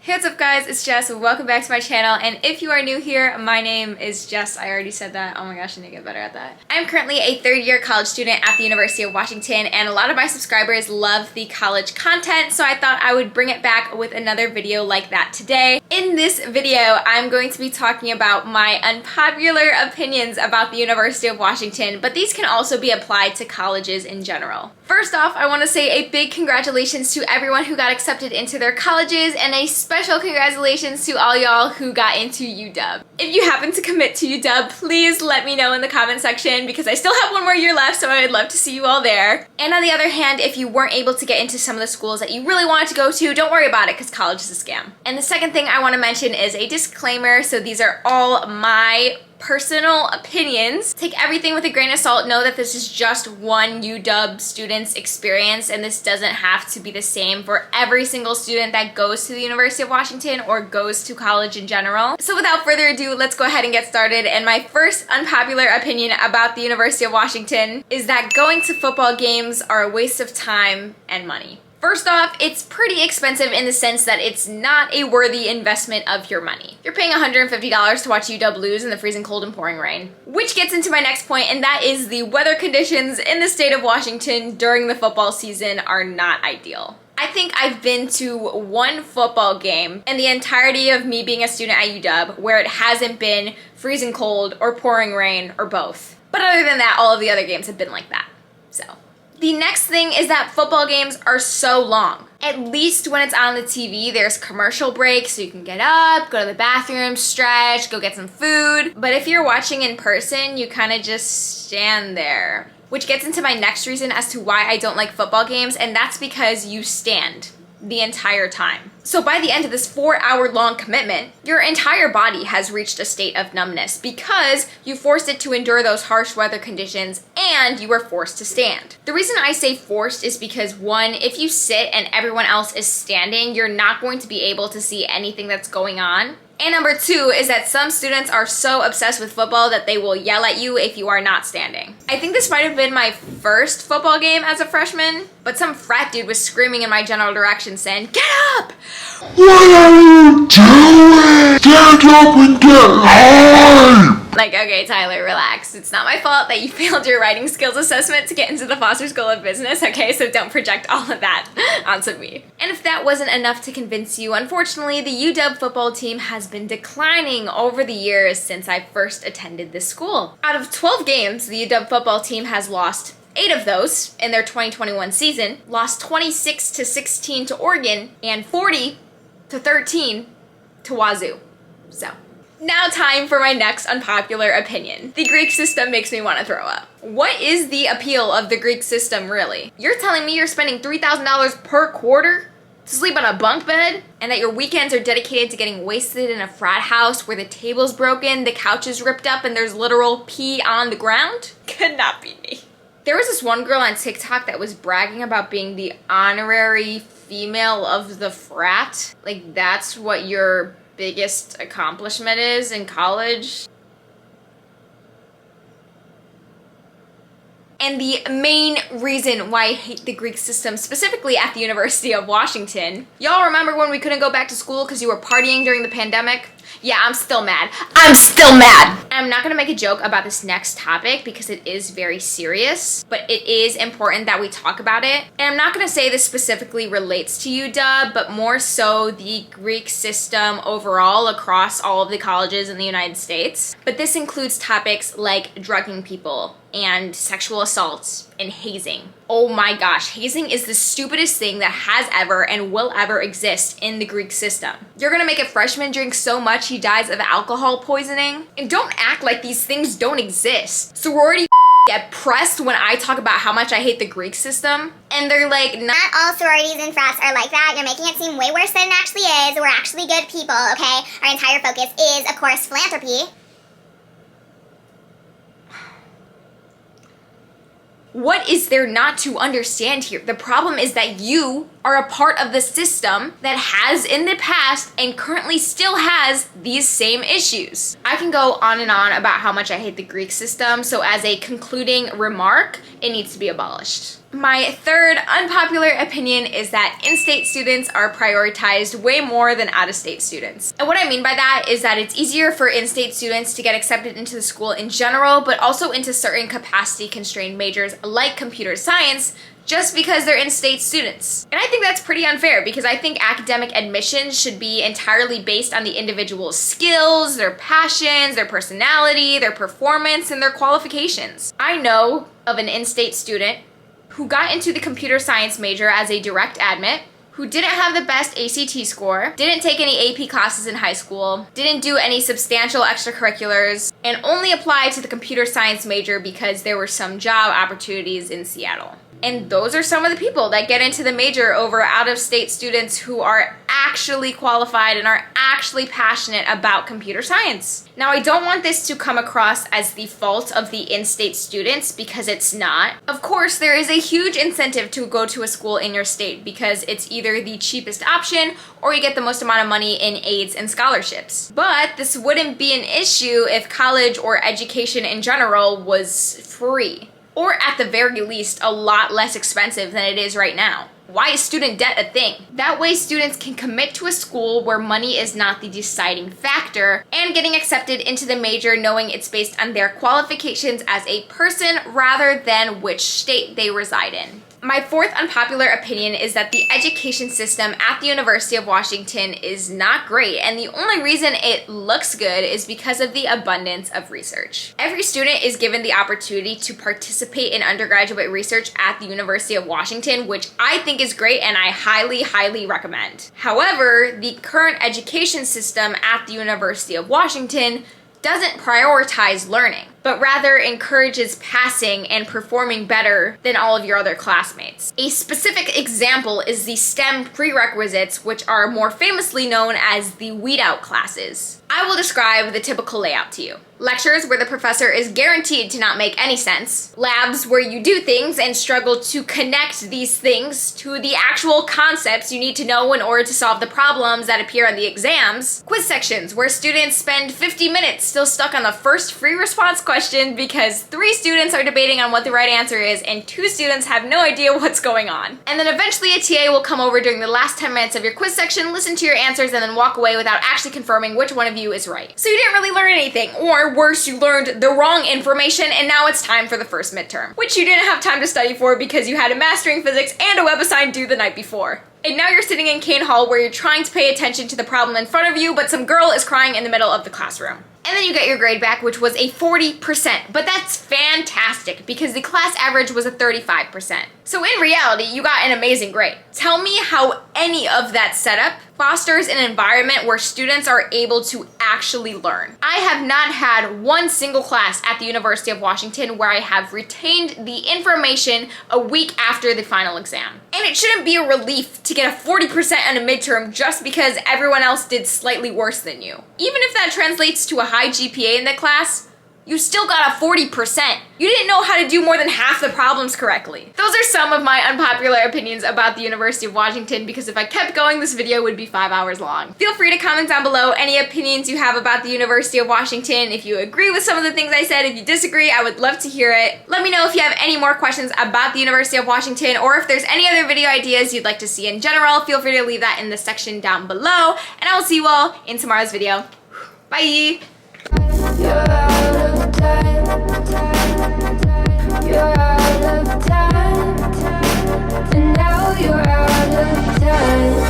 Hey, what's up guys, it's Jess. Welcome back to my channel, and if you are new here, my name is Jess. I already said that. Oh my gosh, I need to get better at that. I'm currently a third-year college student at the University of Washington, and a lot of my subscribers love the college content, so I thought I would bring it back with another video like that today. In this video, I'm going to be talking about my unpopular opinions about the University of Washington, but these can also be applied to colleges in general. First off, I want to say a big congratulations to everyone who got accepted into their colleges, and a special congratulations to all y'all who got into UW. If you happen to commit to UW, please let me know in the comment section because I still have one more year left, so I would love to see you all there. And on the other hand, if you weren't able to get into some of the schools that you really wanted to go to, don't worry about it because college is a scam. And the second thing I want to mention is a disclaimer, so these are all my personal opinions. Take everything with a grain of salt. Know that this is just one UW student's experience, and this doesn't have to be the same for every single student that goes to the University of Washington or goes to college in general. So without further ado, let's go ahead and get started. And my first unpopular opinion about the University of Washington is that going to football games are a waste of time and money. First off, it's pretty expensive in the sense that it's not a worthy investment of your money. You're paying $150 to watch UW lose in the freezing cold and pouring rain. Which gets into my next point, and that is the weather conditions in the state of Washington during the football season are not ideal. I think I've been to one football game in the entirety of me being a student at UW where it hasn't been freezing cold or pouring rain or both. But other than that, all of the other games have been like that. So. The next thing is that football games are so long. At least when it's on the TV, there's commercial breaks so you can get up, go to the bathroom, stretch, go get some food. But if you're watching in person, you kind of just stand there. Which gets into my next reason as to why I don't like football games, and that's because you stand the entire time. So by the end of this 4-hour-long commitment, your entire body has reached a state of numbness because you forced it to endure those harsh weather conditions and you were forced to stand. The reason I say forced is because one, if you sit and everyone else is standing, you're not going to be able to see anything that's going on. And number two is that some students are so obsessed with football that they will yell at you if you are not standing. I think this might have been my first football game as a freshman, but some frat dude was screaming in my general direction saying, "Get up! What are you doing? Get up and get home!" Like, okay, Tyler, relax. It's not my fault that you failed your writing skills assessment to get into the Foster School of Business, okay? So don't project all of that onto me. And if that wasn't enough to convince you, unfortunately, the UW football team has been declining over the years since I first attended this school. Out of 12 games, the UW football team has lost 8 of those in their 2021 season, lost 26-16 to Oregon, and 40-13 to Wazoo. So. Now time for my next unpopular opinion. The Greek system makes me want to throw up. What is the appeal of the Greek system, really? You're telling me you're spending $3,000 per quarter to sleep on a bunk bed, and that your weekends are dedicated to getting wasted in a frat house where the table's broken, the couch is ripped up, and there's literal pee on the ground? Could not be me. There was this one girl on TikTok that was bragging about being the honorary female of the frat. Like, that's what your biggest accomplishment is in college. And the main reason why I hate the Greek system, specifically at the University of Washington. Y'all remember when we couldn't go back to school because you were partying during the pandemic? Yeah, I'm still mad. I'm still mad! I'm not gonna make a joke about this next topic because it is very serious, but it is important that we talk about it. And I'm not gonna say this specifically relates to UW, but more so the Greek system overall across all of the colleges in the United States. But this includes topics like drugging people and sexual assaults and hazing. Oh my gosh, hazing is the stupidest thing that has ever and will ever exist in the Greek system. You're gonna make a freshman drink so much he dies of alcohol poisoning? And don't act like these things don't exist. Sorority get pressed when I talk about how much I hate the Greek system, and they're like, not all sororities and frats are like that. You're making it seem way worse than it actually is. We're actually good people, okay? Our entire focus is, of course, philanthropy. What is there not to understand here? The problem is that you are a part of the system that has in the past and currently still has these same issues. I can go on and on about how much I hate the Greek system, so as a concluding remark, it needs to be abolished. My third unpopular opinion is that in-state students are prioritized way more than out-of-state students. And what I mean by that is that it's easier for in-state students to get accepted into the school in general, but also into certain capacity-constrained majors like computer science, just because they're in-state students. And I think that's pretty unfair because I think academic admissions should be entirely based on the individual's skills, their passions, their personality, their performance, and their qualifications. I know of an in-state student who got into the computer science major as a direct admit, who didn't have the best ACT score, didn't take any AP classes in high school, didn't do any substantial extracurriculars, and only applied to the computer science major because there were some job opportunities in Seattle. And those are some of the people that get into the major over out-of-state students who are actually qualified and are actually passionate about computer science. Now, I don't want this to come across as the fault of the in-state students because it's not. Of course, there is a huge incentive to go to a school in your state because it's either the cheapest option or you get the most amount of money in aids and scholarships. But this wouldn't be an issue if college or education in general was free, or at the very least, a lot less expensive than it is right now. Why is student debt a thing? That way students can commit to a school where money is not the deciding factor and getting accepted into the major knowing it's based on their qualifications as a person rather than which state they reside in. My fourth unpopular opinion is that the education system at the University of Washington is not great, and the only reason it looks good is because of the abundance of research. Every student is given the opportunity to participate in undergraduate research at the University of Washington, which I think is great and I highly, highly recommend. However, the current education system at the University of Washington doesn't prioritize learning, but rather encourages passing and performing better than all of your other classmates. A specific example is the STEM prerequisites, which are more famously known as the weed out classes. I will describe the typical layout to you. Lectures where the professor is guaranteed to not make any sense. Labs where you do things and struggle to connect these things to the actual concepts you need to know in order to solve the problems that appear on the exams. Quiz sections where students spend 50 minutes still stuck on the first free response question because 3 students are debating on what the right answer is and 2 students have no idea what's going on. And then eventually a TA will come over during the last 10 minutes of your quiz section, listen to your answers, and then walk away without actually confirming which one of you is right. So you didn't really learn anything, or worse, you learned the wrong information and now it's time for the first midterm, which you didn't have time to study for because you had a mastering physics and a web assign due the night before. And now you're sitting in Kane Hall where you're trying to pay attention to the problem in front of you, but some girl is crying in the middle of the classroom. And then you get your grade back, which was a 40%, but that's fantastic because the class average was a 35%. So in reality, you got an amazing grade. Tell me how any of that setup fosters an environment where students are able to actually learn. I have not had one single class at the University of Washington where I have retained the information a week after the final exam. And it shouldn't be a relief to get a 40% on a midterm just because everyone else did slightly worse than you. Even if that translates to a high GPA in the class, you still got a 40%. You didn't know how to do more than half the problems correctly. Those are some of my unpopular opinions about the University of Washington because if I kept going, this video would be 5 hours long. Feel free to comment down below any opinions you have about the University of Washington. If you agree with some of the things I said, if you disagree, I would love to hear it. Let me know if you have any more questions about the University of Washington or if there's any other video ideas you'd like to see in general. Feel free to leave that in the section down below, and I will see you all in tomorrow's video. Bye! You're out of time. You're out of time. And now you're out of time.